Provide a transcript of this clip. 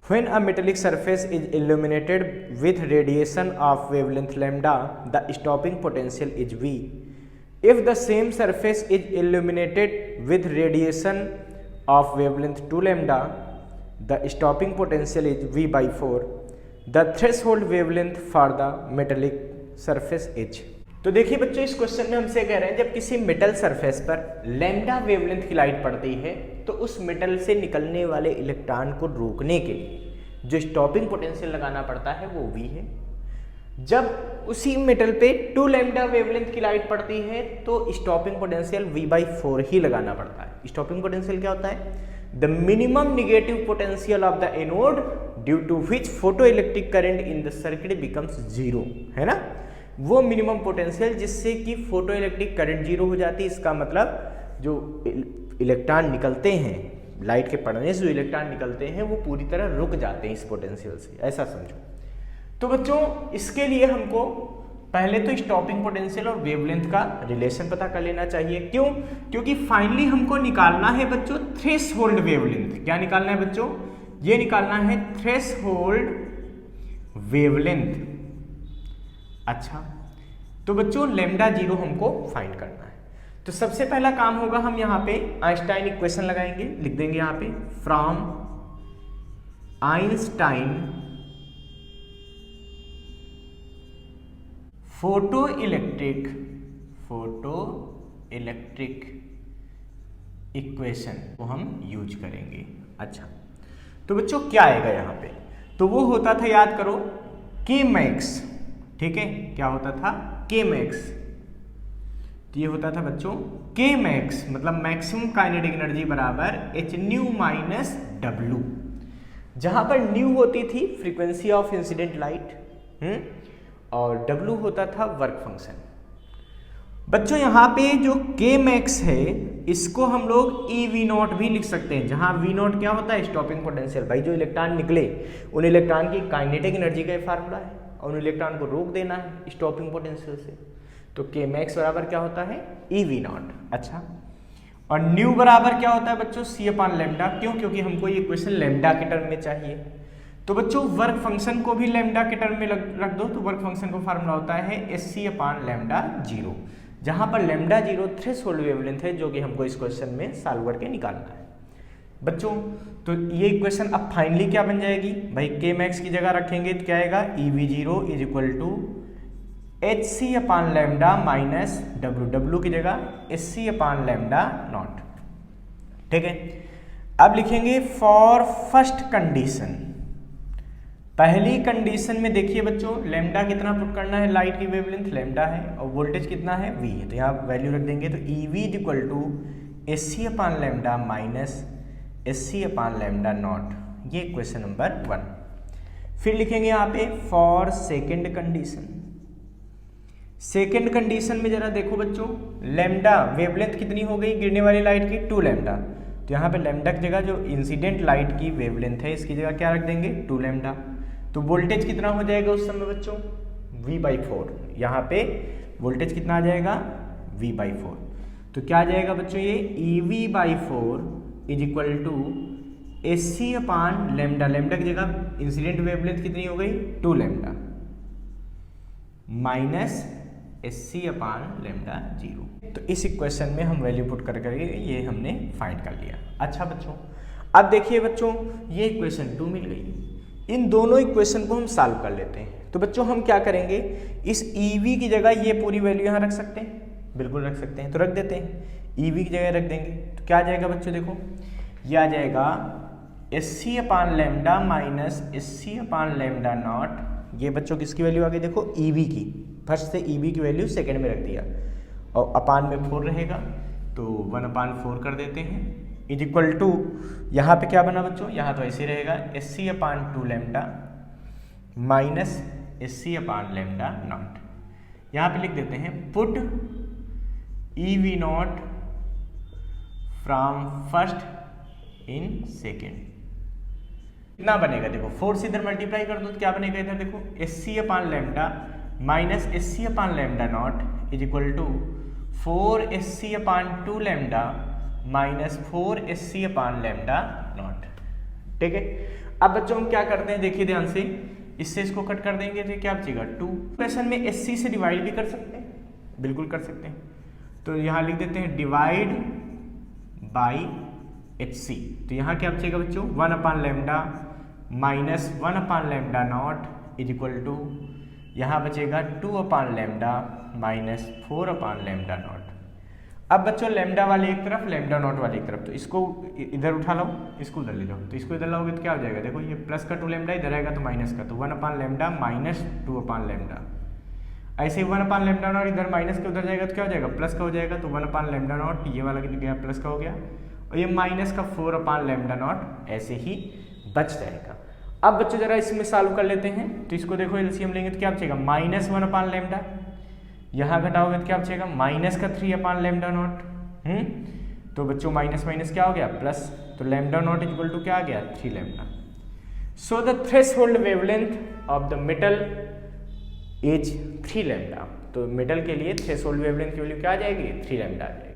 When a metallic surface is illuminated with radiation of wavelength lambda, the stopping potential is V. If the same surface is illuminated with radiation of wavelength 2 lambda, the stopping potential is V by 4. The threshold wavelength for the metallic surface is. तो देखिए बच्चों, इस question में हमसे कह रहे हैं जब किसी मेटल सरफेस पर लैम्डा वेवलेंथ की लाइट पड़ती है तो उस मेटल से निकलने वाले इलेक्ट्रॉन को रोकने के लिए जो स्टॉपिंग पोटेंशियल लगाना पड़ता है वो V है। जब उसी मेटल पे 2 लैम्डा वेवलेंथ की लाइट पड़ती है तो स्टॉपिंग पोटेंशियल V by 4 ही लगाना पड़ता है। स्टॉपिंग पोटेंशियल क्या होता है? The minimum negative potential of the anode due to which photo electric current in the circuit becomes zero, है ना। वो मिनिमम पोटेंशियल जिससे कि फोटो इलेक्ट्रिक करंट जीरो हो जाती है। इसका मतलब जो इलेक्ट्रॉन निकलते हैं, लाइट के पड़ने से जो इलेक्ट्रॉन निकलते हैं वो पूरी तरह रुक जाते हैं इस पोटेंशियल से, ऐसा समझो। तो बच्चों इसके लिए हमको पहले तो स्टॉपिंग पोटेंशियल और वेवलेंथ का रिलेशन पता कर लेना चाहिए। क्यों? क्योंकि फाइनली हमको निकालना है बच्चों थ्रेशोल्ड वेवलेंथ। क्या निकालना है बच्चों? ये निकालना है थ्रेशोल्ड वेवलेंथ। अच्छा, तो बच्चों लैम्डा जीरो हमको फाइंड करना है। तो सबसे पहला काम होगा, हम यहाँ पे आइंस्टाइन इक्वेशन लगाएंगे, लिख देंगे यहाँ पे from Einstein photo electric equation को हम यूज करेंगे। अच्छा, तो बच्चों क्या आएगा यहाँ पे? तो वो होता था, याद करो, के मैक्स। ठीक है, क्या होता था? के मैक्स। तो ये होता था बच्चों के मैक्स, मतलब मैक्सिमम काइनेटिक एनर्जी बराबर एच न्यू माइनस डब्ल्यू, जहां पर न्यू होती थी फ्रीक्वेंसी ऑफ इंसिडेंट लाइट और डब्ल्यू होता था वर्क फंक्शन। बच्चों यहाँ पे जो के मैक्स है इसको हम लोग ई वी नॉट भी लिख सकते हैं, जहां वी नॉट क्या होता है? Stopping potential. भाई जो इलेक्ट्रॉन निकले उन इलेक्ट्रॉन की काइनेटिक एनर्जी का फार्मूला है और उन इलेक्ट्रॉन को रोक देना है स्टॉपिंग पोटेंशियल से। तो के मैक्स बराबर क्या होता है? ई वी नॉट। अच्छा, और न्यू बराबर क्या होता है बच्चों? सी अपॉन लैम्डा। क्यों? क्योंकि हमको ये क्वेश्चन लैम्डा के टर्म में चाहिए। तो बच्चों वर्क फंक्शन को भी लैम्डा के टर्म में रख दो। तो वर्क फंक्शन का फार्मूला होता है S C upon lambda zero, जहां पर लैम्डा जीरो थ्रेशोल्ड वेवलेंथ है जो कि हमको इस क्वेश्चन में सॉल्व करके निकालना है। बच्चों तो ये इक्वेशन अब फाइनली क्या बन जाएगी? भाई के मैक्स की जगह रखेंगे तो क्या आएगा? E V zero is equal to H C upon lambda minus W, W की जगह S C upon lambda nought. ठीक है, अब लिखेंगे फॉर फर्स्ट कंडीशन। पहली कंडीशन में देखिए बच्चों लैम्डा कितना पुट करना है? लाइट की वेवलेंथ लैम्डा है और वोल्टेज कितना है? वी है। तो यहाँ वैल्यू रख देंगे। तो E V is equal to S C upon lambda minus S C upon lambda nought. ये क्वेश्चन नंबर 1। फिर लिखेंगे यहाँ पे for second condition. Second condition में जरा देखो बच्चों, लैम्डा वेवलेंथ कितनी हो गई गिरने वाली लाइट की? 2 लैम्डा। तो यहाँ पे लैम्डा की जगह जो इंसिडेंट लाइट की वेवलेंथ है इसकी जगह क्या रख देंगे? 2 लैम्डा। तो वोल्टेज कितना हो जाएगा उस समय बच्चों? V by 4। यहाँ पे वोल्टेज कितना आ जाएगा? V by 4। तो क्या आ जाएगा बच्चों? ये E V by 4 is equal to S C upon lambda. Lambda की जगह इंसिडेंट वेवलेंथ कितनी हो गई? 2 lambda minus S C upon lambda zero. तो इस इक्वेशन में हम वैल्यू पुट कर करके ये हमने फाइंड कर लिया। अच्छा बच्चों, अब देखिए बच्चों ये इक्वेशन 2 मिल गई। इन दोनों इक्वेशन को हम सॉल्व कर लेते हैं। तो बच्चों हम क्या करेंगे, इस ई वी की जगह ये पूरी वैल्यू यहाँ रख सकते हैं, बिल्कुल रख सकते हैं। तो रख देते हैं, ई वी की जगह रख देंगे। तो क्या आ जाएगा बच्चों? देखो ये आ जाएगा S C upon lambda minus S C upon lambda nought. ये बच्चों किसकी वैल्यू आ गई? देखो ई वी की। फर्स्ट से ई वी की वैल्यू सेकेंड में रख दिया और अपान में 4 रहेगा तो 1/4 कर देते हैं इज इक्वल टू, यहाँ पे क्या बना बच्चों? यहाँ तो ऐसे रहेगा S C upon 2 lambda minus S C upon lambda nought. यहाँ पे लिख देते हैं put E V nought from first in second. कितना बनेगा? देखो 4 से इधर मल्टीप्लाई कर दो तो क्या बनेगा? इधर देखो S C upon lambda minus S C upon lambda nought is equal to 4 S C upon 2 lambda minus 4 S C upon lambda nought. ठीक है, अब बच्चों हम क्या करते हैं, देखिए ध्यान से, इससे इसको कट कर देंगे तो क्या बचेगा 2। क्वेश्चन में SC से डिवाइड भी कर सकते हैं, बिल्कुल कर सकते हैं। तो यहाँ लिख देते हैं डिवाइड बाई HC। तो यहाँ क्या बचेगा बच्चों 1/λ minus 1/λ naught is equal to, यहाँ बचेगा 2/λ माइनस 4/λ नॉट। अब बच्चों लैम्डा वाले एक तरफ, लैम्डा नॉट वाले एक तरफ, तो इसको इधर उठा लो, इसको उधर ले जाओ। तो इसको इधर लाओगे तो क्या हो जाएगा, देखो ये प्लस का 2λ इधर आएगा तो माइनस का, तो 1/λ माइनस 2/λ। ऐसे ही 1/λ नॉट इधर माइनस के उधर जाएगा तो क्या हो जाएगा, प्लस का हो जाएगा, तो 1/λ नॉट ये वाला गया प्लस का हो गया, और ये माइनस का 4/λ नॉट ऐसे ही बच जाएगा। अब बच्चों जरा इसमें सॉल्व कर लेते हैं। तो इसको देखो एलसीएम लेंगे तो क्या बचेगा माइनस 1/λ, यहाँ घटाओगे तो क्या बचेगा माइनस का 3/λ नॉट। तो बच्चों माइनस माइनस क्या हो गया प्लस, तो लैम्डा नॉट इक्वल टू क्या आ गया 3λ। So the threshold wavelength of the metal is 3λ। तो मेटल के लिए थ्रेशोल्ड वेवलेंथ की वैल्यू क्या आ जाएगी 3λ आ जाएगी।